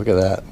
Look at that.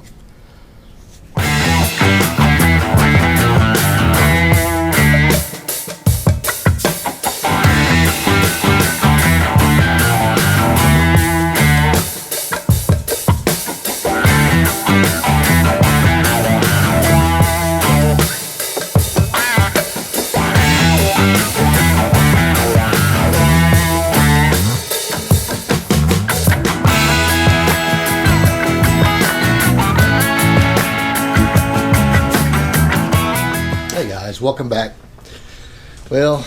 Welcome back. Well,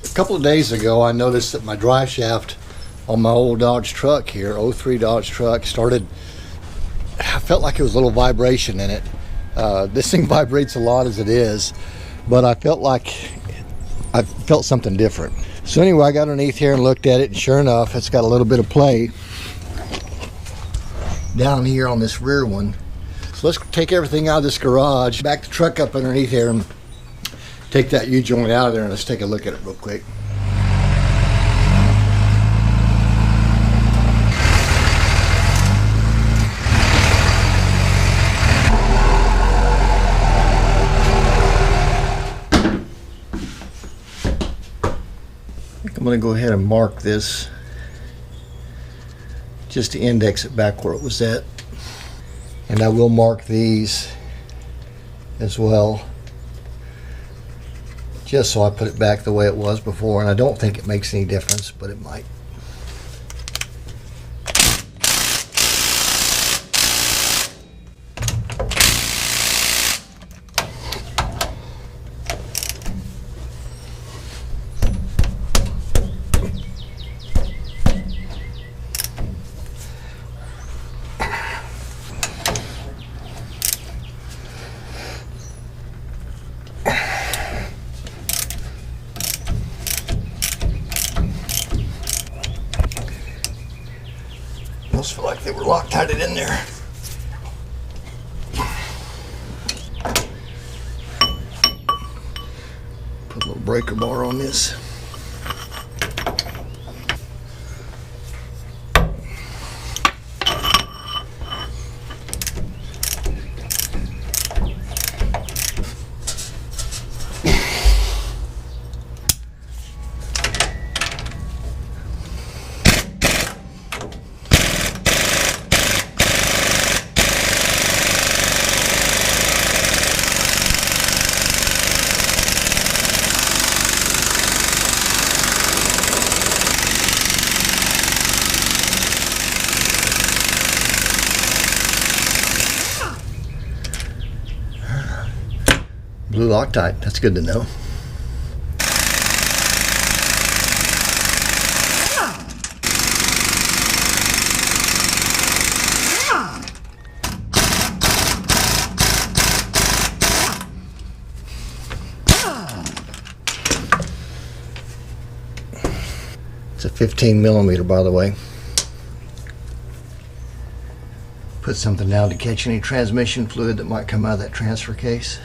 a couple of days ago I noticed that my drive shaft on my old Dodge truck here, 03 Dodge truck, I felt like it was a little vibration in it. This thing vibrates a lot as it is, but I felt something different. So anyway, I got underneath here and looked at it, and sure enough, it's got a little bit of play down here on this rear one. So let's take everything out of this garage, back the truck up underneath here, and take that U-joint out of there, and let's take a look at it real quick. I'm going to go ahead and mark this just to index it back where it was at. And I will mark these as well, just so I put it back the way it was before. And I don't think it makes any difference, but it might. Almost feel like they were Loctited in there. Put a little breaker bar on this. Blue Loctite, that's good to know. It's a 15 millimeter, by the way. Put something down to catch any transmission fluid that might come out of that transfer case.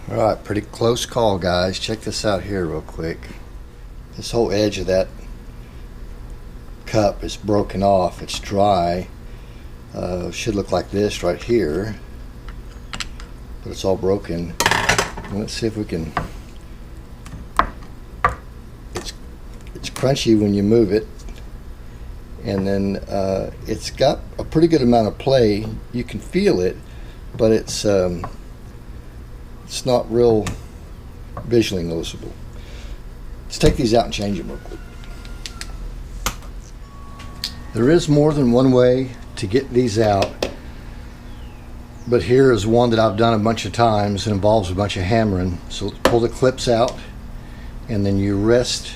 Alright, pretty close call, guys. Check this out here real quick. This whole edge of that cup is broken off. It's dry. Should look like this right here, but it's all broken. Let's see if we can. It's crunchy when you move it, and then it's got a pretty good amount of play. You can feel it, but it's not real visually noticeable. Let's take these out and change them real quick. There is more than one way to get these out, but here is one that I've done a bunch of times. It involves a bunch of hammering. So let's pull the clips out, and then you rest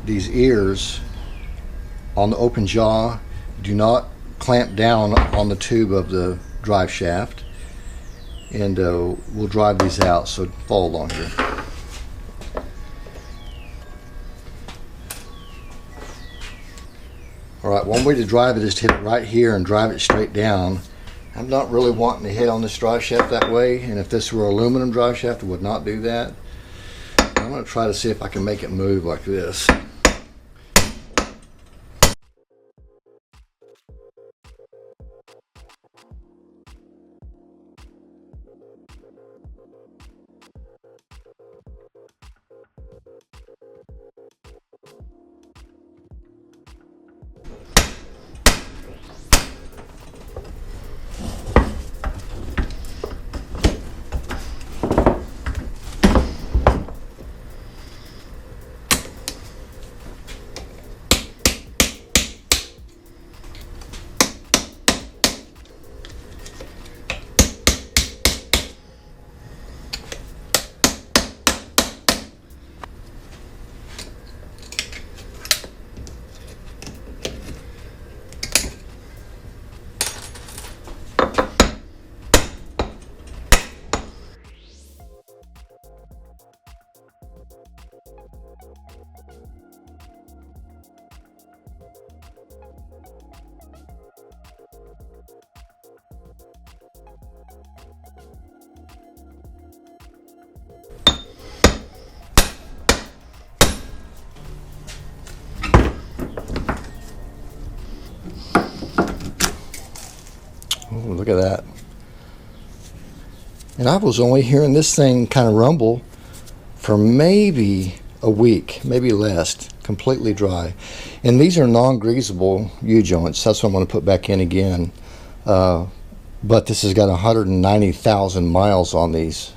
these ears on the open jaw. Do not clamp down on the tube of the drive shaft. and we'll drive these out, so follow along here. Alright, one way to drive it is to hit it right here and drive it straight down. I'm not really wanting to hit on this drive shaft that way, and if this were aluminum drive shaft, I would not do that. I'm going to try to see if I can make it move like this. Ooh, look at that. And I was only hearing this thing kind of rumble for maybe a week, maybe less, completely dry. And these are non-greasable U-joints. That's what I'm going to put back in again. But this has got 190,000 miles on these.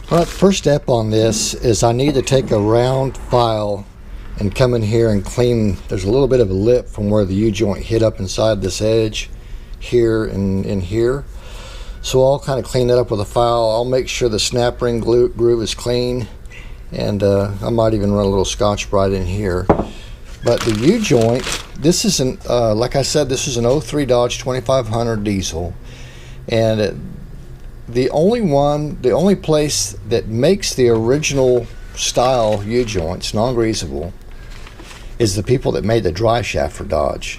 Well, first step on this is I need to take a round file and come in here and clean. There's a little bit of a lip from where the U-joint hit up inside this edge here and in here. So I'll kind of clean that up with a file. I'll make sure the snap ring groove is clean, and I might even run a little Scotch-Brite in here. But the U-joint, this isn't, like I said, this is an 03 Dodge 2500 diesel, and the only place that makes the original style U-joints non-greasable is the people that made the Driveshaft for Dodge.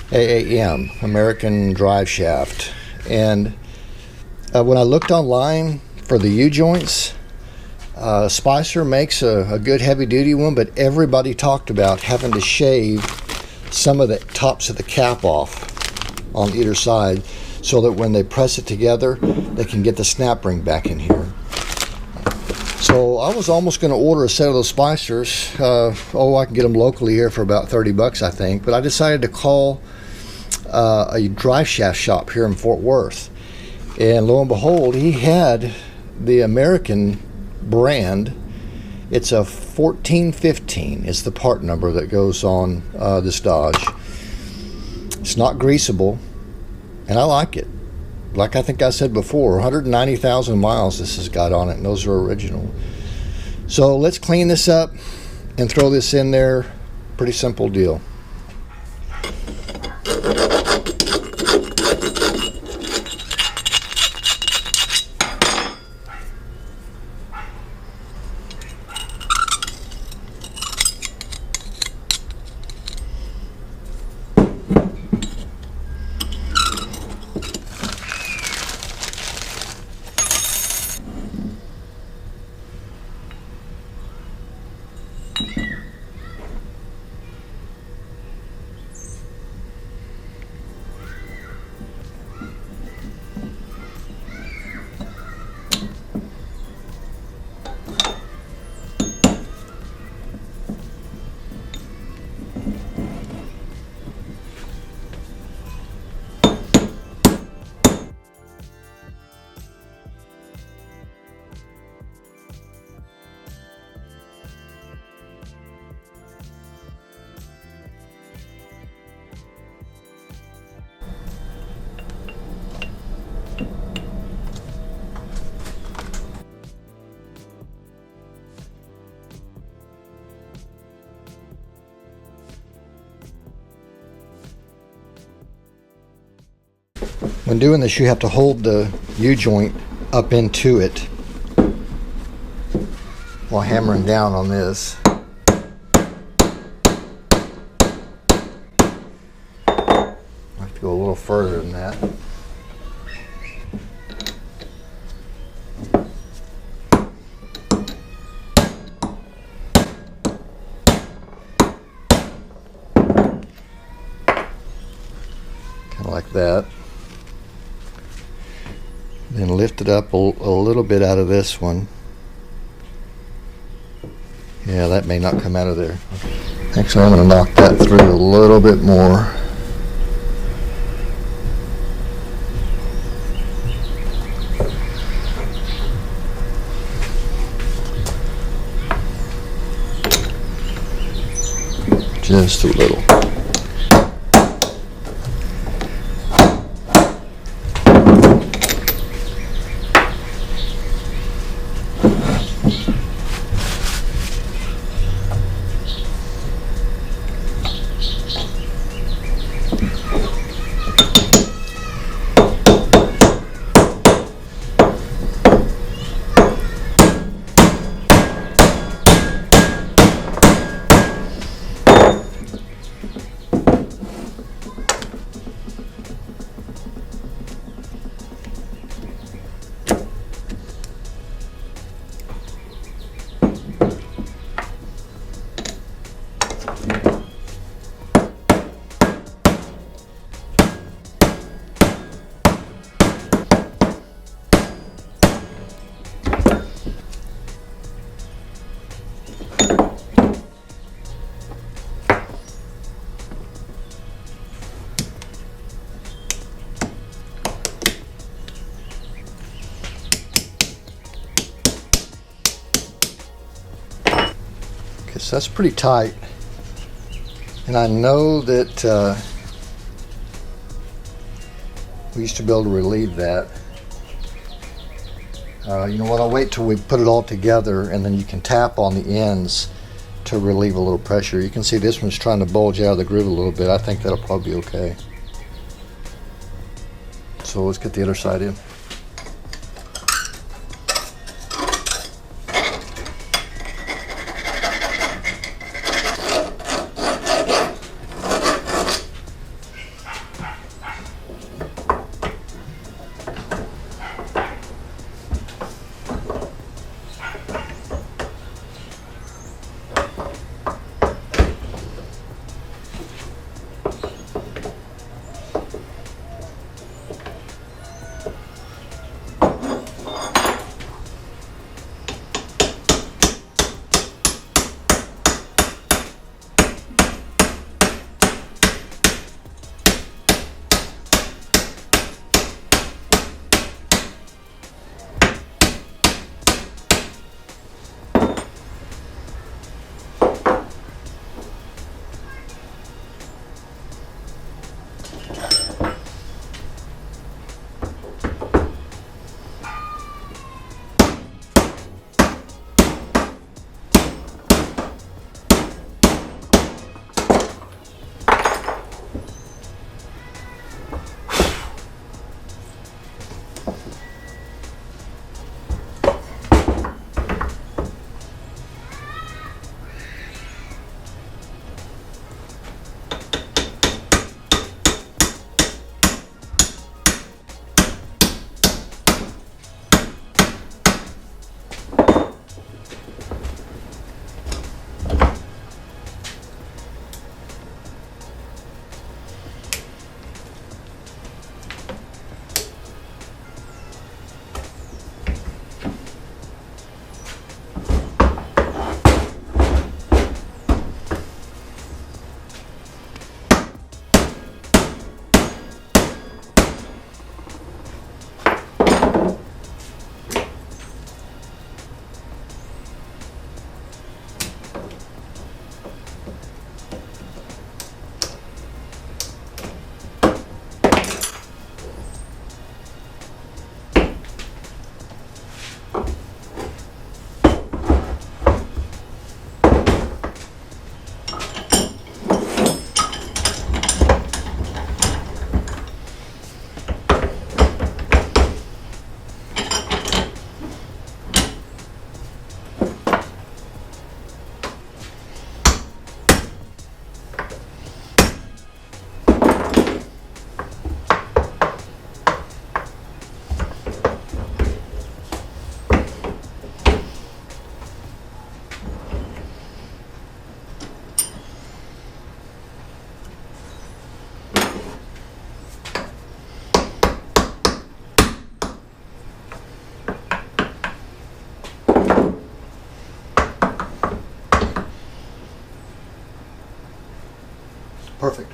AAM, American Driveshaft. And when I looked online for the U-joints, Spicer makes a good heavy-duty one, but everybody talked about having to shave some of the tops of the cap off on either side, so that when they press it together, they can get the snap ring back in here. So I was almost going to order a set of those splicers. I can get them locally here for about 30 bucks, I think. But I decided to call a Driveshaft shop here in Fort Worth. And lo and behold, he had the American brand. It's a 1415 is the part number that goes on this Dodge. It's not greasable, and I like it. Like I think I said before, 190,000 miles this has got on it, and those are original. So let's clean this up and throw this in there. Pretty simple deal. When doing this, you have to hold the U-joint up into it while hammering down on this. I have to go a little further than that. Kind of like that. Then lift it up a little bit out of this one. Yeah, that may not come out of there. Actually, I'm going to knock that through a little bit more. Just a little. So that's pretty tight, and I know that we used to be able to relieve that. You know what, I'll wait till we put it all together, and then you can tap on the ends to relieve a little pressure. You can see this one's trying to bulge out of the groove a little bit. I think that'll probably be okay. So let's get the other side in. Perfect.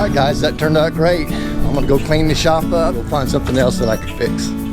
All right, guys, that turned out great. I'm gonna go clean the shop up. We'll find something else that I can fix.